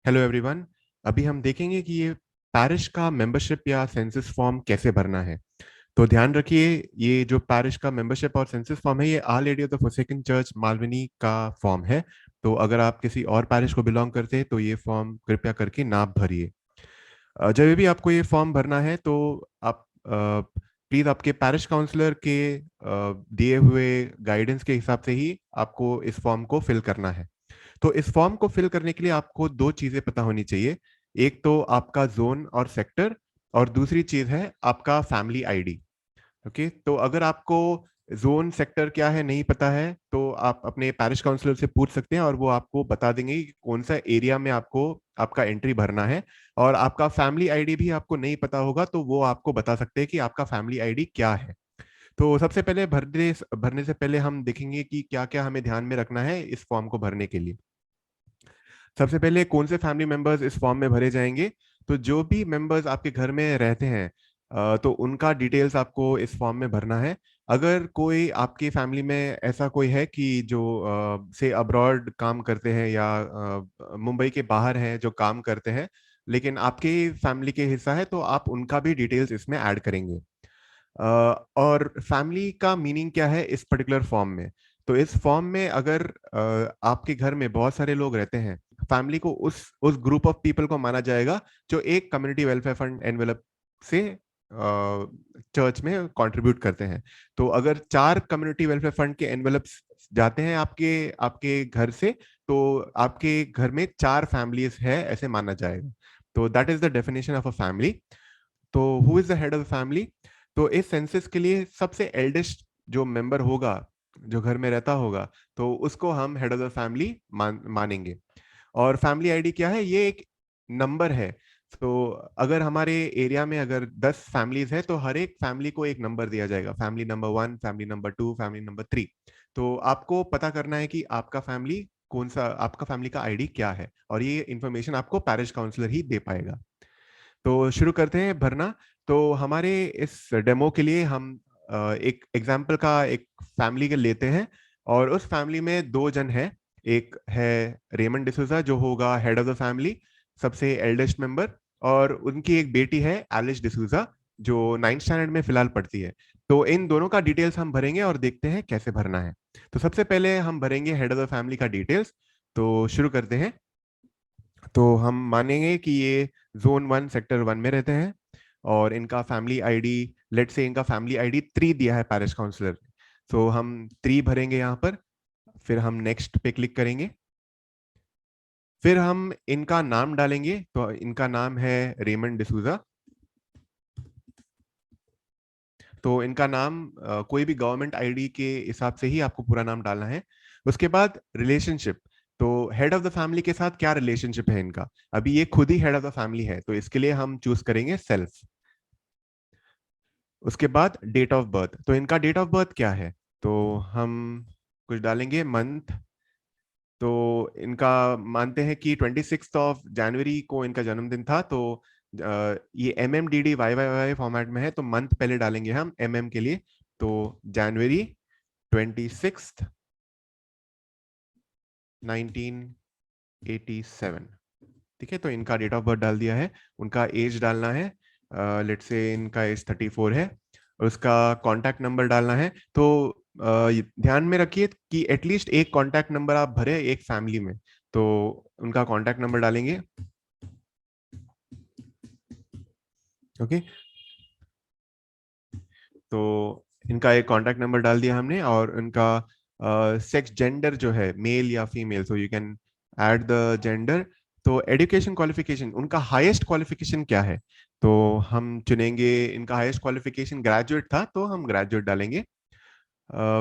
Hello everyone. अभी हम देखेंगे कि ये पैरिश का मेंबरशिप या सेंसस फॉर्म कैसे भरना है। तो ध्यान रखिए, ये जो पैरिश का मेंबरशिप और सेंसस फॉर्म है, ये our lady of the forsaken church Malvani का फॉर्म है। तो अगर आप किसी और पैरिश को बिलोंग करते हैं तो ये फॉर्म कृपया करके ना भरिए। जब भी आपको ये फॉर्म भरना है तो आप प्लीज आपके पैरिश काउंसलर के दिए हुए गाइडेंस के हिसाब से ही आपको इस फॉर्म को फिल करना है। तो इस फॉर्म को फिल करने के लिए आपको दो चीजें पता होनी चाहिए। एक तो आपका जोन और सेक्टर, और दूसरी चीज है आपका फैमिली आईडी। ओके, तो अगर आपको जोन सेक्टर क्या है नहीं पता है तो आप अपने पैरिश काउंसलर से पूछ सकते हैं और वो आपको बता देंगे कि कौन सा एरिया में आपको आपका एंट्री भरना है। और आपका फैमिली आईडी भी आपको नहीं पता होगा तो वो आपको बता सकते हैं कि आपका फैमिली आईडी क्या है। तो सबसे पहले भरने भरने से पहले हम देखेंगे कि क्या क्या हमें ध्यान में रखना है इस फॉर्म को भरने के लिए। सबसे पहले कौन से फैमिली मेंबर्स इस फॉर्म में भरे जाएंगे। तो जो भी मेंबर्स आपके घर में रहते हैं तो उनका डिटेल्स आपको इस फॉर्म में भरना है। अगर कोई आपकी फैमिली में ऐसा कोई है कि जो से अब्रॉड काम करते हैं या मुंबई के बाहर हैं जो काम करते हैं, लेकिन आपके फैमिली के हिस्सा है, तो आप उनका भी डिटेल्स इसमें ऐड करेंगे। और फैमिली का मीनिंग क्या है इस पर्टिकुलर फॉर्म में। तो इस फॉर्म में अगर आपके घर में बहुत सारे लोग रहते हैं, फैमिली को उस ग्रुप ऑफ पीपल को माना जाएगा जो एक कम्युनिटी वेलफेयर फंड एनवेलप से चर्च में कंट्रीब्यूट करते हैं। तो अगर 4 कम्युनिटी वेलफेयर फंड के एनवेलप्स जाते हैं आपके आपके घर से, तो आपके घर में 4 फैमिलीज है ऐसे माना जाएगा। तो that is the definition of a family. तो who is the head of the family. तो इस सेंसस के लिए सबसे एल्डेस्ट जो मेंबर होगा, जो घर में रहता होगा, तो उसको हम हेड ऑफ द फैमिली मानेंगे। और फैमिली आईडी क्या है, ये एक नंबर है। तो अगर हमारे एरिया में अगर 10 फैमिलीज है तो हर एक फैमिली को एक नंबर दिया जाएगा, family number 1, family number 2, family number 3। तो आपको पता करना है कि आपका फैमिली कौन सा, आपका फैमिली का आईडी क्या है, और ये इंफॉर्मेशन आपको पैरिश काउंसलर ही दे पाएगा। तो शुरू करते हैं भरना। तो हमारे इस डेमो के लिए हम एक एग्जाम्पल का एक फैमिली के लेते हैं, और उस फैमिली में 2 जन हैं। एक है रेमंड डिसूजा जो होगा हेड ऑफ द फैमिली, सबसे एल्डेस्ट मेंबर, और उनकी एक बेटी है एलिस डिसूजा जो 9th स्टैंडर्ड में फिलहाल पढ़ती है। तो इन दोनों का डिटेल्स हम भरेंगे और देखते हैं कैसे भरना है। तो सबसे पहले हम भरेंगे हेड ऑफ द फैमिली का डिटेल्स। तो शुरू करते हैं। तो हम मानेंगे कि ये जोन 1 सेक्टर 1 में रहते हैं, और इनका फैमिली आईडी, लेट से इनका फैमिली आईडी 3 दिया है पैरिश काउंसलर। तो हम 3 भरेंगे यहाँ पर, फिर हम नेक्स्ट पे क्लिक करेंगे। फिर हम इनका नाम डालेंगे, तो इनका नाम है रेमंड डिसूजा। तो इनका नाम कोई भी गवर्नमेंट आईडी के हिसाब से ही आपको पूरा नाम डालना है। उसके बाद रिलेशनशिप। तो हेड ऑफ द फैमिली के साथ क्या रिलेशनशिप है इनका। अभी ये खुद ही हेड ऑफ द फैमिली है तो इसके लिए हम चूज करेंगे सेल्फ। उसके बाद डेट ऑफ बर्थ। तो इनका डेट ऑफ बर्थ क्या है, तो हम कुछ डालेंगे मंथ। तो इनका मानते हैं कि 26 जनवरी को इनका जन्मदिन था। तो ये MMDDYYY फॉर्मेट में है तो मंथ पहले डालेंगे हम MM के लिए। तो जनवरी 26, 1987। ठीक है, तो इनका डेट ऑफ बर्थ डाल दिया है। उनका एज डालना है, लेट से इनका एज 34 है। और उसका कॉन्टैक्ट नंबर डालना है। तो ध्यान में रखिए कि एटलीस्ट एक कॉन्टैक्ट नंबर आप भरे एक फैमिली में। तो उनका कॉन्टैक्ट नंबर डालेंगे। ओके, तो इनका एक कॉन्टैक्ट नंबर डाल दिया हमने, और उनका सेक्स जेंडर जो है मेल या female, so you can add the gender. तो एजुकेशन क्वालिफिकेशन, उनका हाईएस्ट क्वालिफिकेशन क्या है। तो हम चुनेंगे, इनका हाईएस्ट क्वालिफिकेशन ग्रेजुएट था तो हम ग्रेजुएट डालेंगे।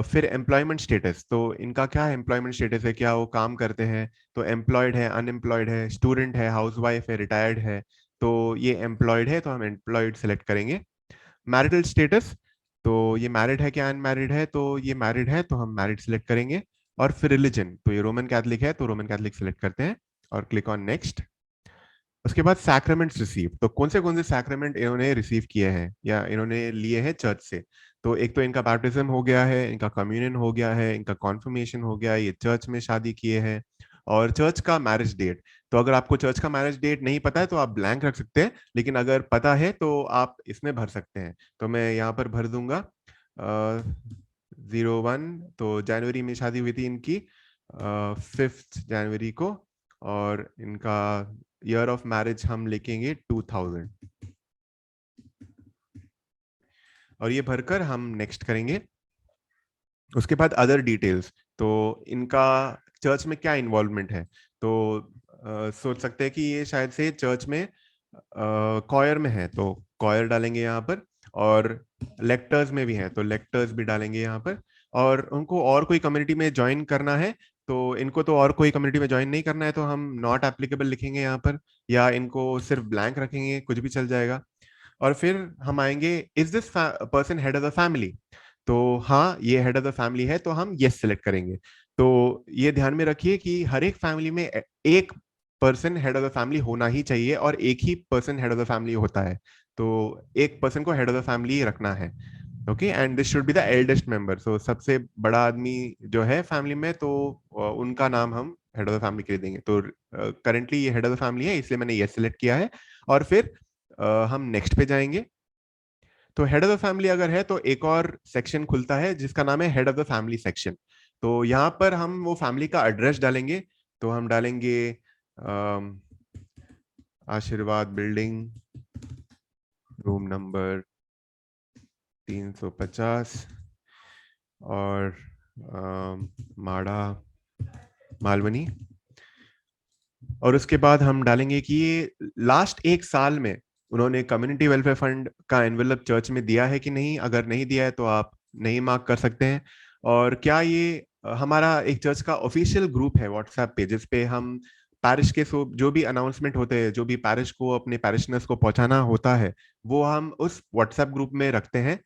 फिर एम्प्लॉयमेंट स्टेटस। तो इनका क्या है, एम्प्लॉयमेंट स्टेटस है, क्या वो काम करते हैं। तो एम्प्लॉयड है, अनएम्प्लॉयड है, स्टूडेंट है, हाउसवाइफ है, रिटायर्ड है। तो ये एम्प्लॉयड है तो हम एम्प्लॉयड सेलेक्ट करेंगे। Marital status. तो ये मैरिड है क्या अनमैरिड है, तो ये मैरिड है तो हम मैरिड सेलेक्ट करेंगे। और फिर रिलीजन, तो ये रोमन कैथलिक है तो रोमन कैथलिक सेलेक्ट करते हैं और क्लिक ऑन नेक्स्ट। उसके बाद सैक्रामेंट्स रिसीव। तो कौन से सैक्रामेंट इन्होंने रिसीव किए हैं या इन्होंने लिए हैं चर्च से। तो एक तो इनका बैप्टिज्म हो गया है, इनका कम्युनियन हो गया है, इनका कॉन्फर्मेशन हो गया है, ये चर्च में शादी किए हैं। और चर्च का मैरिज डेट, तो अगर आपको चर्च का मैरिज डेट नहीं पता है तो आप ब्लैंक रख सकते हैं, लेकिन अगर पता है तो आप इसमें भर सकते हैं। तो मैं यहाँ पर भर दूंगा 01, तो जनवरी में शादी हुई थी इनकी, 5 जनवरी को, और इनका ईयर ऑफ मैरिज हम लिखेंगे 2000, और ये भरकर हम नेक्स्ट करेंगे। उसके बाद अदर डिटेल्स, तो इनका चर्च में क्या इन्वॉल्वमेंट है, तो सोच सकते हैं कि ये शायद से चर्च में कॉयर में है, तो कॉयर डालेंगे यहाँ पर, और लेक्टर्स में भी है तो लेक्टर्स भी डालेंगे यहाँ पर। और उनको और कोई कम्युनिटी में ज्वाइन करना है, तो इनको तो और कोई कम्युनिटी में ज्वाइन नहीं करना है, तो हम नॉट एप्लीकेबल लिखेंगे यहाँ पर, या इनको सिर्फ ब्लैंक रखेंगे, कुछ भी चल जाएगा। और फिर हम आएंगे, is this person head of the family, तो हाँ ये हेड ऑफ द फैमिली है, तो हम यस सेलेक्ट करेंगे। तो ये ध्यान में रखिए कि हर एक फैमिली में एक person head of the family होना ही चाहिए, और एक ही person head of the family होता है, तो एक पर्सन को हेड ऑफ द फैमिली रखना है। Okay, and this should be the eldest member, so सबसे बड़ा आदमी जो है फैमिली में, तो उनका नाम हम हेड ऑफ द फैमिली के लिए देंगे। तो करेंटली ये हेड ऑफ द फैमिली है, इसलिए मैंने यस सेलेक्ट किया है। और फिर हम नेक्स्ट पे जाएंगे। तो हेड ऑफ द फैमिली अगर है तो एक और सेक्शन खुलता है जिसका नाम है head of the family section. तो यहाँ पर हम वो फैमिली का एड्रेस डालेंगे, तो हम डालेंगे आशीर्वाद बिल्डिंग, रूम नंबर 350, और माड़ा, मालवनी। और उसके बाद हम डालेंगे कि ये लास्ट 1 साल में उन्होंने कम्युनिटी वेलफेयर फंड का एनवेलप चर्च में दिया है कि नहीं, अगर नहीं दिया है तो आप नहीं मार्क कर सकते हैं। और क्या ये हमारा एक चर्च का ऑफिशियल ग्रुप है व्हाट्सएप पे, जिस पे हम पैरिश के जो भी अनाउंसमेंट होते हैं, जो भी पैरिश को अपने पैरिशनर्स को पहुंचाना होता है, वो हम उस व्हाट्सएप ग्रुप में रखते हैं,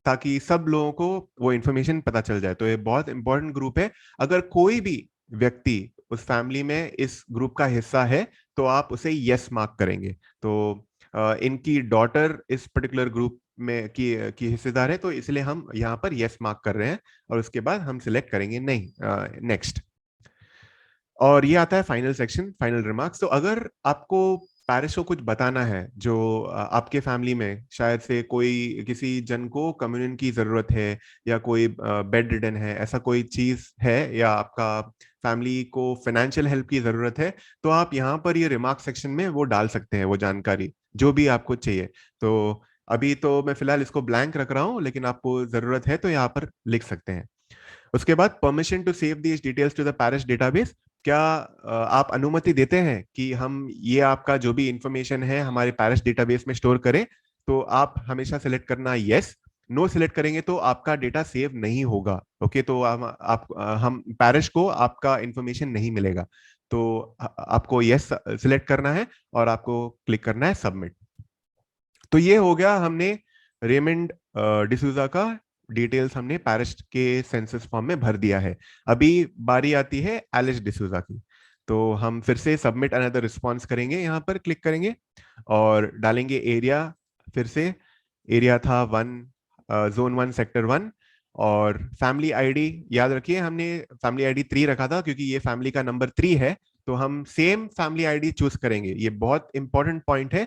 ताकि सब लोगों को वो इन्फॉर्मेशन पता चल जाए। तो ये बहुत इंपॉर्टेंट ग्रुप है। अगर कोई भी व्यक्ति उस फैमिली में इस ग्रुप का हिस्सा है, तो आप उसे यस मार्क करेंगे। तो इनकी डॉटर इस पर्टिकुलर ग्रुप में की हिस्सेदार है, तो इसलिए हम यहाँ पर यस मार्क कर रहे हैं, और उसके बाद हम सिलेक्ट करेंगे नहीं, नेक्स्ट। और ये आता है फाइनल सेक्शन, फाइनल रिमार्क्स। तो अगर आपको पैरिश को कुछ बताना है, जो आपके फैमिली में शायद से कोई किसी जन को कम्युनियन की जरूरत है, या कोई बेड रिडन है, ऐसा कोई चीज है, या आपका फैमिली को फाइनेंशियल हेल्प की जरूरत है, तो आप यहाँ पर ये रिमार्क सेक्शन में वो डाल सकते हैं, वो जानकारी जो भी आपको चाहिए। तो अभी तो मैं फिलहाल इसको ब्लैंक रख रहा हूँ, लेकिन आपको जरूरत है तो यहाँ पर लिख सकते हैं। उसके बाद permission to save these details to the parish database, क्या आप अनुमति देते हैं कि हम ये आपका जो भी इंफॉर्मेशन है हमारे पैरिश डेटाबेस में स्टोर करें? तो आप हमेशा सिलेक्ट करना यस। नो सिलेक्ट करेंगे तो आपका डेटा सेव नहीं होगा। ओके, तो हम पैरिश को आपका इंफॉर्मेशन नहीं मिलेगा। तो आपको यस सिलेक्ट करना है, और आपको क्लिक करना है सबमिट। तो ये हो गया, हमने रेमंड डिसूजा का डिटेल्स हमने पैरिश के सेंसस फॉर्म में भर दिया है। अभी बारी आती है एलिस डिसूजा की। तो हम फिर से सबमिट अनदर रिस्पॉन्स करेंगे, यहाँ पर क्लिक करेंगे और डालेंगे एरिया। फिर से एरिया था 1, जोन 1 सेक्टर 1। और फैमिली आईडी याद रखिए, हमने फैमिली आईडी 3 रखा था क्योंकि ये फैमिली का नंबर 3 है। तो हम सेम फैमिली आईडी चूज करेंगे, ये बहुत इंपॉर्टेंट पॉइंट है।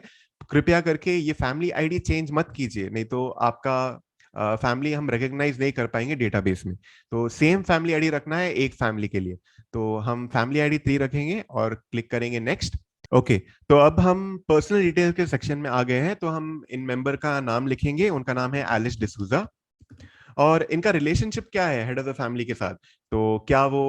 कृपया करके ये फैमिली आईडी चेंज मत कीजिए, नहीं तो आपका फैमिली हम रिकॉग्नाइज नहीं कर पाएंगे डेटाबेस में। तो सेम फैमिली आईडी रखना है एक फैमिली के लिए। तो हम फैमिली आईडी 3 रखेंगे और क्लिक करेंगे नेक्स्ट। ओके, तो अब हम पर्सनल डिटेल के सेक्शन में आ गए हैं। तो हम इन मेंबर का नाम लिखेंगे, उनका नाम है एलिस डिसूजा। और इनका रिलेशनशिप क्या है हेड ऑफ द फैमिली के साथ, तो क्या वो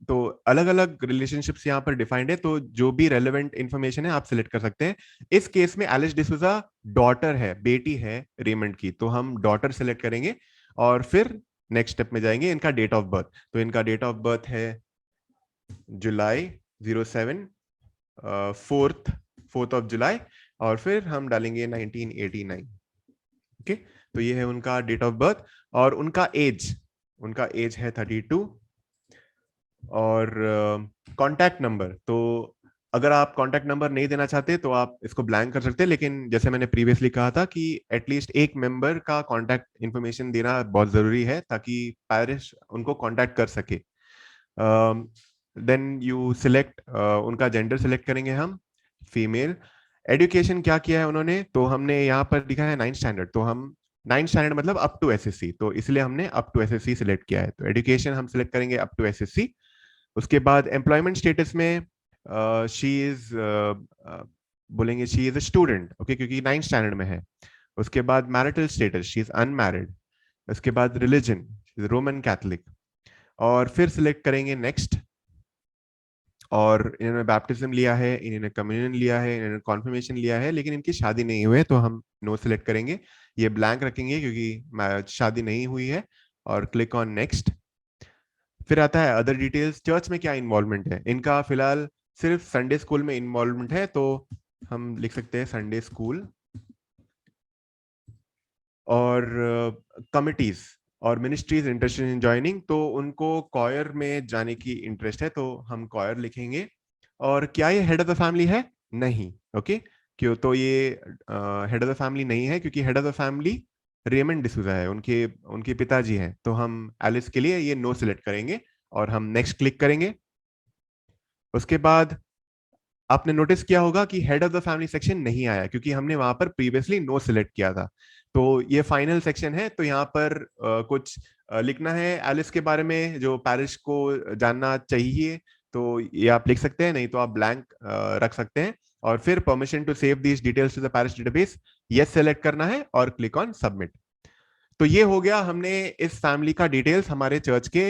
तो अलग अलग रिलेशनशिप्स यहाँ पर डिफाइंड है, तो जो भी रेलेवेंट इंफॉर्मेशन है आप सिलेक्ट कर सकते हैं। इस केस में एलिस डिसूजा डॉटर है, बेटी है रेमंड की, तो हम डॉटर सिलेक्ट करेंगे। और फिर नेक्स्ट स्टेप में जाएंगे, इनका डेट ऑफ बर्थ। तो इनका डेट ऑफ बर्थ है जुलाई 07, 4th ऑफ जुलाई, और फिर हम डालेंगे 1989। ओके, तो ये है उनका डेट ऑफ बर्थ। और उनका एज है 32। और कांटेक्ट नंबर, तो अगर आप कांटेक्ट नंबर नहीं देना चाहते तो आप इसको ब्लैंक कर सकते हैं, लेकिन जैसे मैंने प्रीवियसली कहा था कि एटलीस्ट एक मेंबर का कांटेक्ट इन्फॉर्मेशन देना बहुत जरूरी है, ताकि पैरिश उनको कांटेक्ट कर सके। देन यू सिलेक्ट, उनका जेंडर सिलेक्ट करेंगे हम, फीमेल। एजुकेशन क्या किया है उन्होंने, तो हमने यहाँ पर लिखा है 9th स्टैंडर्ड, तो हम 9th स्टैंडर्ड मतलब अप टू एसएससी, तो इसलिए हमने अप टू एसएससी सिलेक्ट किया है, तो एजुकेशन हम सिलेक्ट करेंगे अप टू एसएससी। उसके बाद एम्प्लॉयमेंट स्टेटस में शी इज, बोलेंगे she is a student, okay, क्योंकि 9th स्टैंडर्ड में है। उसके बाद marital status, she is unmarried. उसके बाद रिलीजन, रोमन कैथलिक। और फिर सिलेक्ट करेंगे नेक्स्ट। और इन्होंने बैप्टिज्म लिया है, इन्होंने कम्युनियन लिया है, इन्होंने कॉन्फर्मेशन लिया है, लेकिन इनकी शादी नहीं हुई है, तो हम नो सिलेक्ट करेंगे, ये ब्लैंक रखेंगे क्योंकि शादी नहीं हुई है। और क्लिक ऑन नेक्स्ट। फिर आता है अदर डिटेल्स, चर्च में क्या इन्वॉल्वमेंट है इनका, फिलहाल सिर्फ संडे स्कूल में इन्वॉल्वमेंट है, तो हम लिख सकते हैं संडे स्कूल। और कमिटीज और मिनिस्ट्रीज इंटरेस्टेड इन ज्वाइनिंग, तो उनको कॉयर में जाने की इंटरेस्ट है, तो हम कॉयर लिखेंगे। और क्या ये हेड ऑफ द फैमिली है? नहीं, ओके। क्यों? तो ये हेड ऑफ द फैमिली नहीं है, क्योंकि head of the family Raymond D'Souza है, उनके उनके पिताजी हैं, तो हम एलिस के लिए ये नो सिलेक्ट करेंगे और हम नेक्स्ट क्लिक करेंगे। उसके बाद आपने नोटिस किया होगा कि head of the family section नहीं आया, क्योंकि हमने वहां पर प्रीवियसली नो सिलेक्ट किया था। तो ये फाइनल सेक्शन है, तो यहाँ पर कुछ लिखना है एलिस के बारे में जो पैरिश को जानना चाहिए, तो ये आप लिख सकते हैं, नहीं तो आप ब्लैंक रख सकते हैं। और फिर permission to save these details to the parish database, yes select करना है और क्लिक ऑन सबमिट। तो ये हो गया, हमने इस फैमिली का डिटेल्स हमारे चर्च के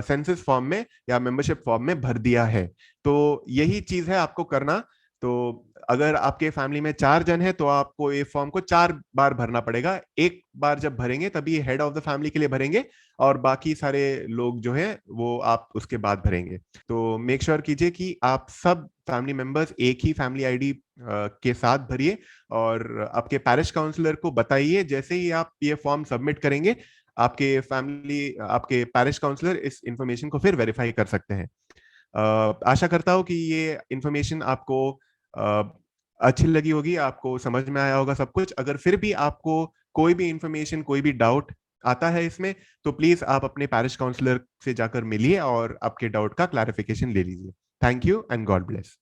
सेंसस फॉर्म में या मेंबरशिप फॉर्म में भर दिया है। तो यही चीज है आपको करना। तो अगर आपके फैमिली में 4 जन है, तो आपको ये फॉर्म को 4 बार भरना पड़ेगा। एक बार जब भरेंगे तभी हेड ऑफ द फैमिली के लिए भरेंगे, और बाकी सारे लोग जो है वो आप उसके बाद भरेंगे। तो मेक श्योर कीजिए कि आप सब फैमिली मेंबर्स एक ही फैमिली आईडी के साथ भरिए, और आपके पैरिश काउंसलर को बताइए जैसे ही आप ये फॉर्म सबमिट करेंगे, आपके पैरिश काउंसलर इस इंफॉर्मेशन को फिर वेरीफाई कर सकते हैं। आशा करता हूँ कि ये इंफॉर्मेशन आपको अच्छी लगी होगी, आपको समझ में आया होगा सब कुछ। अगर फिर भी आपको कोई भी इंफॉर्मेशन, कोई भी डाउट आता है इसमें, तो प्लीज आप अपने पैरिश काउंसलर से जाकर मिलिए और आपके डाउट का क्लैरिफिकेशन ले लीजिए। Thank you and God bless.